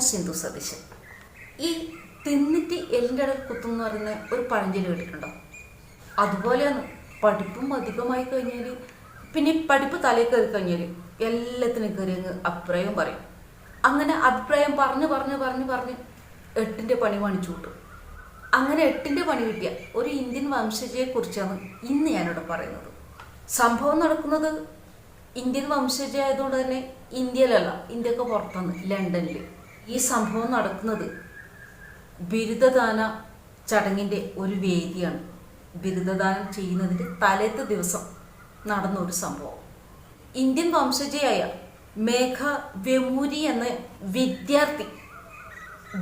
ഞാൻ സിന്ധു സതീശൻ. ഈ തിന്നിട്ട് എല്ലിൻ്റെ ഇടയിൽ കുത്തുമെന്ന് പറയുന്ന ഒരു പഴഞ്ചൊല്ല് കേട്ടിട്ടുണ്ടോ? അതുപോലെയാണ് പഠിപ്പും അധികമായി കഴിഞ്ഞാൽ പിന്നെ പഠിപ്പ് തലയിൽ കയറി കഴിഞ്ഞാൽ എല്ലാത്തിനും കയറി അങ്ങ് അഭിപ്രായം പറയും. അങ്ങനെ അഭിപ്രായം പറഞ്ഞ് 8ൻ്റെ പണി പണിച്ചു കൂട്ടും. അങ്ങനെ 8ൻ്റെ പണി കിട്ടിയ ഒരു ഇന്ത്യൻ വംശജയെക്കുറിച്ചാണ് ഇന്ന് ഞാനിവിടെ പറയുന്നത്. സംഭവം നടക്കുന്നത് ഇന്ത്യൻ വംശജയായതുകൊണ്ട് തന്നെ ഇന്ത്യയിലല്ല, ഇന്ത്യക്ക് പുറത്താണ്, ലണ്ടനിൽ. ഈ സംഭവം നടക്കുന്നത് ബിരുദദാന ചടങ്ങിൻ്റെ ഒരു വേദിയാണ്. ബിരുദദാനം ചെയ്യുന്നതിൻ്റെ തലേത്തെ ദിവസം നടന്ന ഒരു സംഭവം. ഇന്ത്യൻ വംശജയായ മേഘ വെമൂരി എന്ന വിദ്യാർത്ഥി,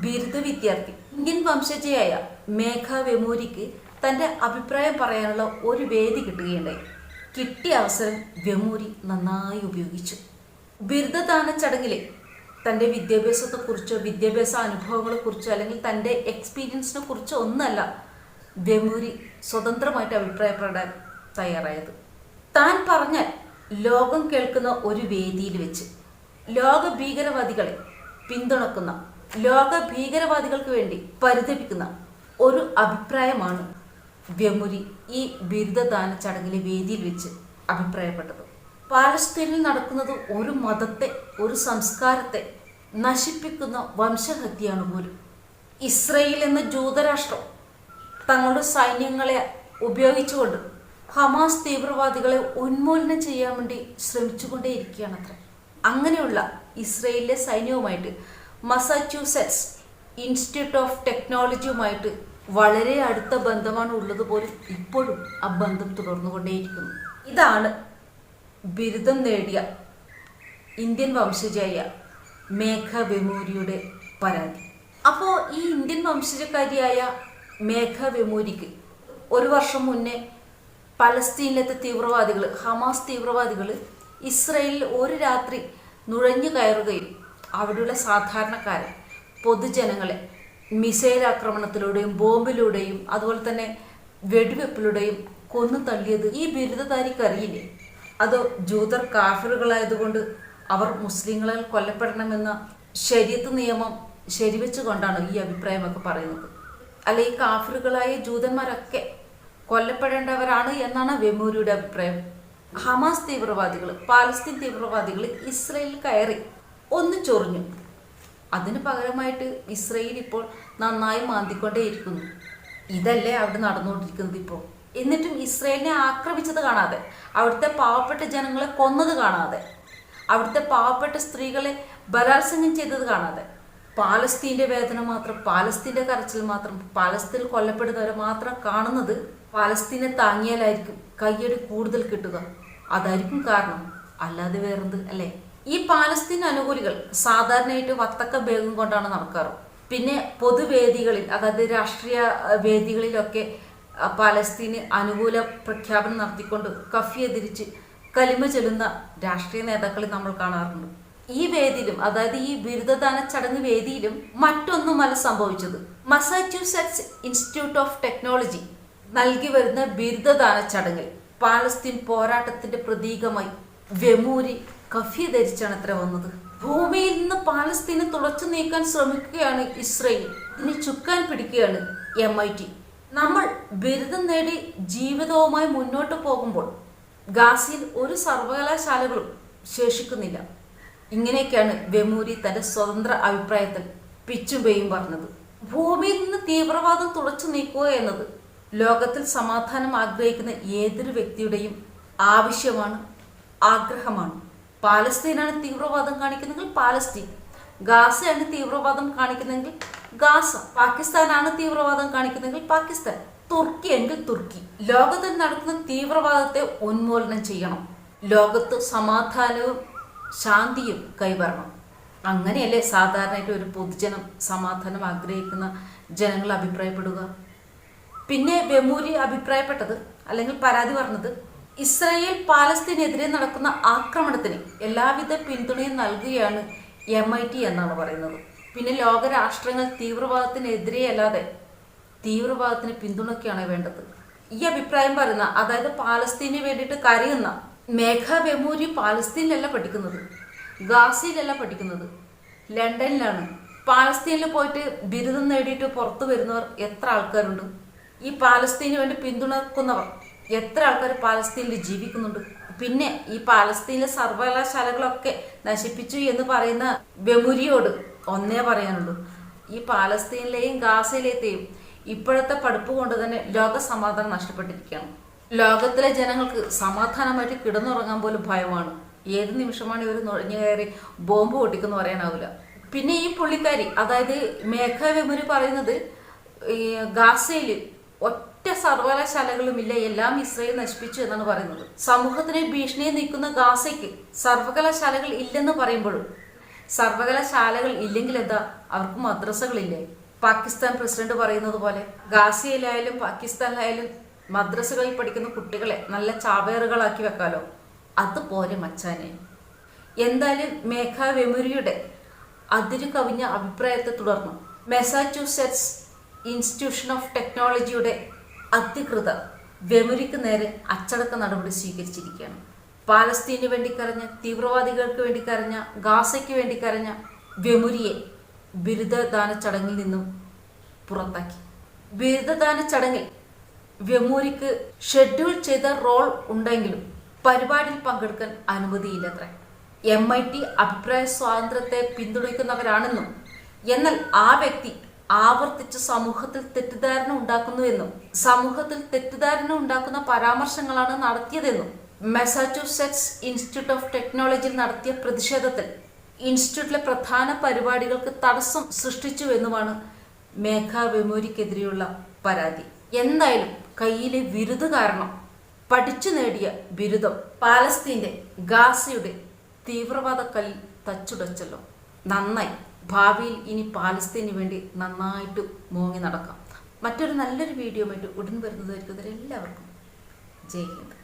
ബിരുദ വിദ്യാർത്ഥി, ഇന്ത്യൻ വംശജയായ മേഘ വെമൂരിക്ക് തൻ്റെ അഭിപ്രായം പറയാനുള്ള ഒരു വേദി കിട്ടുകയുണ്ടായി. കിട്ടിയ അവസരം വെമൂരി നന്നായി ഉപയോഗിച്ചു. ബിരുദദാന ചടങ്ങിൽ തൻ്റെ വിദ്യാഭ്യാസത്തെക്കുറിച്ചോ വിദ്യാഭ്യാസ അനുഭവങ്ങളെക്കുറിച്ചോ അല്ലെങ്കിൽ തൻ്റെ എക്സ്പീരിയൻസിനെ കുറിച്ചോ ഒന്നല്ല വെമൂരി സ്വതന്ത്രമായിട്ട് അഭിപ്രായപ്പെടാൻ തയ്യാറായത്. താൻ പറഞ്ഞാൽ ലോകം കേൾക്കുന്ന ഒരു വേദിയിൽ വെച്ച് ലോക ഭീകരവാദികളെ പിന്തുണക്കുന്ന, ലോക ഭീകരവാദികൾക്ക് വേണ്ടി പരിതപിക്കുന്ന ഒരു അഭിപ്രായമാണ് വെമൂരി ഈ ബിരുദദാന ചടങ്ങിലെ വേദിയിൽ വെച്ച് അഭിപ്രായപ്പെട്ടത്. പാലസ്തീനിൽ നടക്കുന്നത് ഒരു മതത്തെ, ഒരു സംസ്കാരത്തെ നശിപ്പിക്കുന്ന വംശഹത്യയാണ് പോലും. ഇസ്രയേൽ എന്ന ജൂതരാഷ്ട്രം തങ്ങളുടെ സൈന്യങ്ങളെ ഉപയോഗിച്ചുകൊണ്ട് ഹമാസ് തീവ്രവാദികളെ ഉന്മൂലനം ചെയ്യാൻ വേണ്ടി ശ്രമിച്ചുകൊണ്ടേയിരിക്കുകയാണത്രേ. അങ്ങനെയുള്ള ഇസ്രയേലിലെ സൈന്യവുമായിട്ട് മസാച്യൂസെറ്റ്സ് ഇൻസ്റ്റിറ്റ്യൂട്ട് ഓഫ് ടെക്നോളജിയുമായിട്ട് വളരെ അടുത്ത ബന്ധമാണ് ഉള്ളത് പോലും ഇപ്പോഴും ആ ബന്ധം തുടർന്നുകൊണ്ടേയിരിക്കുന്നു. ഇതാണ് ബിരുദം നേടിയ ഇന്ത്യൻ വംശജയായ മേഘ വെമൂരിയുടെ പരാതി. അപ്പോൾ ഈ ഇന്ത്യൻ വംശജക്കാരിയായ മേഘ വെമൂരിക്ക് 1 വർഷം മുന്നേ പലസ്തീനിലത്തെ തീവ്രവാദികൾ, ഹമാസ് തീവ്രവാദികൾ ഇസ്രയേലിൽ ഒരു രാത്രി നുഴഞ്ഞു കയറുകയും അവിടെയുള്ള സാധാരണക്കാരെ, പൊതുജനങ്ങളെ മിസൈൽ ആക്രമണത്തിലൂടെയും ബോംബിലൂടെയും അതുപോലെ തന്നെ വെടിവെപ്പിലൂടെയും കൊന്നു തള്ളിയത് ഈ ബിരുദധാരിക്ക് അറിയില്ലേ? അതോ ജൂതർ കാഫിറുകളായതുകൊണ്ട് അവർ മുസ്ലിങ്ങളാൽ കൊല്ലപ്പെടണമെന്ന ശരീഅത്ത് നിയമം ശരിവെച്ചുകൊണ്ടാണ് ഈ അഭിപ്രായമൊക്കെ പറയുന്നത്? അല്ലെ, ഈ കാഫിറുകളായ ജൂതന്മാരൊക്കെ കൊല്ലപ്പെടേണ്ടവരാണ് എന്നാണ് വെമൂരിയുടെ അഭിപ്രായം. ഹമാസ് തീവ്രവാദികൾ, പാലസ്തീൻ തീവ്രവാദികൾ ഇസ്രയേലിൽ കയറി ഒന്ന് ചൊറിഞ്ഞു. അതിന് പകരമായിട്ട് ഇസ്രയേൽ ഇപ്പോൾ നന്നായി മാന്തിക്കൊണ്ടേയിരിക്കുന്നു. ഇതല്ലേ അവിടെ നടന്നുകൊണ്ടിരിക്കുന്നത് ഇപ്പോൾ. എന്നിട്ടും ഇസ്രയേലിനെ ആക്രമിച്ചത് കാണാതെ, അവിടുത്തെ പാവപ്പെട്ട ജനങ്ങളെ കൊന്നത് കാണാതെ, അവിടുത്തെ പാവപ്പെട്ട സ്ത്രീകളെ ബലാത്സംഗം ചെയ്തത് കാണാതെ, പാലസ്തീൻ്റെ വേദന മാത്രം, പാലസ്തീൻ്റെ കരച്ചിൽ മാത്രം, പാലസ്തീനിൽ കൊല്ലപ്പെടുന്നവരെ മാത്രം കാണുന്നത് പാലസ്തീനെ താങ്ങിയാലായിരിക്കും കയ്യടി കൂടുതൽ കിട്ടുക. അതായിരിക്കും കാരണം, അല്ലാതെ വേറെന്ത് അല്ലേ? ഈ പാലസ്തീൻ അനുകൂലികൾ സാധാരണയായിട്ട് വത്തക്ക ബേഗം കൊണ്ടാണ് നടക്കാറ്. പിന്നെ പൊതുവേദികളിൽ, അതായത് രാഷ്ട്രീയ വേദികളിലൊക്കെ പാലസ്തീന് അനുകൂല പ്രഖ്യാപനം നടത്തിക്കൊണ്ട് കഫിയെ തിരിച്ച് കലിമ ചൊല്ലുന്ന രാഷ്ട്രീയ നേതാക്കളെ നമ്മൾ കാണാറുണ്ട്. ഈ വേദിയിലും, അതായത് ഈ ബിരുദദാന ചടങ്ങ് വേദിയിലും മറ്റൊന്നുമല്ല സംഭവിച്ചത്. മസാച്യൂസെറ്റ്സ് ഇൻസ്റ്റിറ്റ്യൂട്ട് ഓഫ് ടെക്നോളജി നൽകി വരുന്ന ബിരുദദാന ചടങ്ങിൽ പാലസ്തീൻ പോരാട്ടത്തിന്റെ പ്രതീകമായി വെമൂരി കഫിയ ധരിച്ചാണ് അത്ര വന്നത്. ഭൂമിയിൽ നിന്ന് പാലസ്തീനെ തുടച്ചു നീക്കാൻ ശ്രമിക്കുകയാണ് ഇസ്രയേൽ. ഇതിനെ ചുക്കാൻ പിടിക്കുകയാണ് MIT. നമ്മൾ ബിരുദം നേടി ജീവിതവുമായി മുന്നോട്ട് പോകുമ്പോൾ ഗാസയിൽ ഒരു സർവകലാശാലകളും ശേഷിക്കുന്നില്ല. ഇങ്ങനെയൊക്കെയാണ് വെമൂരി തന്റെ സ്വതന്ത്ര അഭിപ്രായത്തിൽ പിച്ചും പേയും പറഞ്ഞത്. ഭൂമിയിൽ നിന്ന് തീവ്രവാദം തുടച്ചു നീക്കുക എന്നത് ലോകത്തിൽ സമാധാനം ആഗ്രഹിക്കുന്ന ഏതൊരു വ്യക്തിയുടെയും ആവശ്യമാണ്, ആഗ്രഹമാണ്. പാലസ്തീനാണ് തീവ്രവാദം കാണിക്കുന്നെങ്കിൽ പാലസ്തീൻ, ഗാസയാണ് തീവ്രവാദം കാണിക്കുന്നെങ്കിൽ ഗാസ, പാകിസ്ഥാനാണ് തീവ്രവാദം കാണിക്കുന്നെങ്കിൽ പാകിസ്ഥാൻ, തുർക്കി എങ്കിൽ തുർക്കി. ലോകത്തിൽ നടക്കുന്ന തീവ്രവാദത്തെ ഉന്മൂലനം ചെയ്യണം. ലോകത്ത് സമാധാനവും ശാന്തിയും കൈവരണം. അങ്ങനെയല്ലേ സാധാരണയായിട്ട് ഒരു പൊതുജനം, സമാധാനം ആഗ്രഹിക്കുന്ന ജനങ്ങൾ അഭിപ്രായപ്പെടുക? പിന്നെ വെമൂരി അഭിപ്രായപ്പെട്ടത്, അല്ലെങ്കിൽ പരാതി പറഞ്ഞത്, ഇസ്രായേൽ പാലസ്തീനെതിരെ നടക്കുന്ന ആക്രമണത്തിന് എല്ലാവിധ പിന്തുണയും നൽകുകയാണ് MIT എന്നാണ് പറയുന്നത്. പിന്നെ ലോകരാഷ്ട്രങ്ങൾ തീവ്രവാദത്തിനെതിരെ അല്ലാതെ തീവ്രവാദത്തിന് പിന്തുണയ്ക്കുകയാണ് വേണ്ടത്. ഈ അഭിപ്രായം പറയുന്ന, അതായത് പാലസ്തീന് വേണ്ടിയിട്ട് കരയുന്ന മേഘ വെമൂരി പാലസ്തീനിലല്ല പഠിക്കുന്നത്, ഗാസയിലല്ല പഠിക്കുന്നത്, ലണ്ടനിലാണ് പാലസ്തീനിൽ പോയിട്ട് ബിരുദം നേടിയിട്ട് പുറത്തു വരുന്നവർ എത്ര ആൾക്കാരുണ്ട്? ഈ പാലസ്തീന് വേണ്ടി പിന്തുണക്കുന്നവർ എത്ര ആൾക്കാർ പാലസ്തീനിൽ ജീവിക്കുന്നുണ്ട്? പിന്നെ ഈ പാലസ്തീനിലെ സർവകലാശാലകളൊക്കെ നശിപ്പിച്ചു എന്ന് പറയുന്ന വെമുരിയോട് ഒന്നേ പറയാനുള്ളൂ, ഈ പാലസ്തീനിലെയും ഗാസയിലെയും ഇപ്പോഴത്തെ പഠിപ്പ് കൊണ്ട് തന്നെ ലോക സമാധാനം നഷ്ടപ്പെട്ടിരിക്കുകയാണ്. ലോകത്തിലെ ജനങ്ങൾക്ക് സമാധാനമായിട്ട് കിടന്നുറങ്ങാൻ പോലും ഭയമാണ്. ഏത് നിമിഷമാണ് ഇവർ നുഴഞ്ഞു കയറി ബോംബ് പൊട്ടിക്കുന്നു പറയാനാവില്ല. പിന്നെ ഈ പുള്ളിക്കാരി, അതായത് മേഘ വെമുരി പറയുന്നത് ഈ ഗാസയിൽ ഒറ്റ സർവകലാശാലകളുമില്ല, എല്ലാം ഇസ്രയേൽ നശിപ്പിച്ചു എന്നാണ് പറയുന്നത്. സമൂഹത്തിന് ഭീഷണിയെ നീക്കുന്ന ഗാസയ്ക്ക് സർവകലാശാലകൾ ഇല്ലെന്ന് പറയുമ്പോഴും, സർവകലാശാലകൾ ഇല്ലെങ്കിൽ എന്താ, അവർക്ക് മദ്രസകളില്ലേ? പാകിസ്ഥാൻ പ്രസിഡന്റ് പറയുന്നത് പോലെ ഗാസയിലായാലും പാകിസ്ഥാനിലായാലും മദ്രസകളിൽ പഠിക്കുന്ന കുട്ടികളെ നല്ല ചാവേറുകളാക്കി വെക്കാലോ. അതുപോലെ മച്ചാനെ. എന്തായാലും മേഘ വെമുരിയുടെ അതിരു കവിഞ്ഞ അഭിപ്രായത്തെ തുടർന്ന് മെസാച്യൂസെറ്റ്സ് ഇൻസ്റ്റിറ്റ്യൂഷൻ ഓഫ് ടെക്നോളജിയുടെ അധികൃതർ വെമുരിക്ക് നേരെ അച്ചടക്ക നടപടി സ്വീകരിച്ചിരിക്കുകയാണ്. പാലസ്തീന് വേണ്ടി കരഞ്ഞ, തീവ്രവാദികൾക്ക് വേണ്ടി കരഞ്ഞ, ഗാസയ്ക്ക് വേണ്ടി കരഞ്ഞ വെമുരിയെ ബിരുദദാന ചടങ്ങിൽ നിന്നും പുറത്താക്കി. ബിരുദദാന ചടങ്ങിൽ വെമുരിക്ക് ഷെഡ്യൂൾ ചെയ്ത റോൾ ഉണ്ടെങ്കിലും പരിപാടിയിൽ പങ്കെടുക്കാൻ അനുമതിയില്ലത്രേ. MIT അഭിപ്രായ സ്വാതന്ത്ര്യത്തെ പിന്തുണയ്ക്കുന്നവരാണെന്നും, എന്നാൽ ആ വ്യക്തി ആവർത്തിച്ച് സമൂഹത്തിൽ തെറ്റിദ്ധാരണ ഉണ്ടാക്കുന്നുവെന്നും സമൂഹത്തിൽ തെറ്റിദ്ധാരണ ഉണ്ടാക്കുന്ന പരാമർശങ്ങളാണ് നടത്തിയതെന്നും മെസാച്യൂസെറ്റ്സ് ഇൻസ്റ്റിറ്റ്യൂട്ട് ഓഫ് ടെക്നോളജിയിൽ നടത്തിയ പ്രതിഷേധത്തിൽ ഇൻസ്റ്റിറ്റ്യൂട്ടിലെ പ്രധാന പരിപാടികൾക്ക് തടസ്സം സൃഷ്ടിച്ചുവെന്നുമാണ് മേഘ വെമുരിക്കെതിരെയുള്ള പരാതി. എന്തായാലും കയ്യിലെ വിരുദ് കാരണം പഠിച്ചു നേടിയ ബിരുദം പാലസ്തീന്റെ, ഗാസയുടെ തീവ്രവാദ കല്ലിൽ തച്ചുടച്ചല്ലോ. നന്നായി. ഭാവിയിൽ ഇനി പാലസ്തീന് വേണ്ടി നന്നായിട്ട് മോങ്ങി നടക്കാം. മറ്റൊരു നല്ലൊരു വീഡിയോ ആയിട്ട് ഉടൻ വരുന്നതായിരിക്കും. എല്ലാവർക്കും ജയ് ഹിന്ദ്.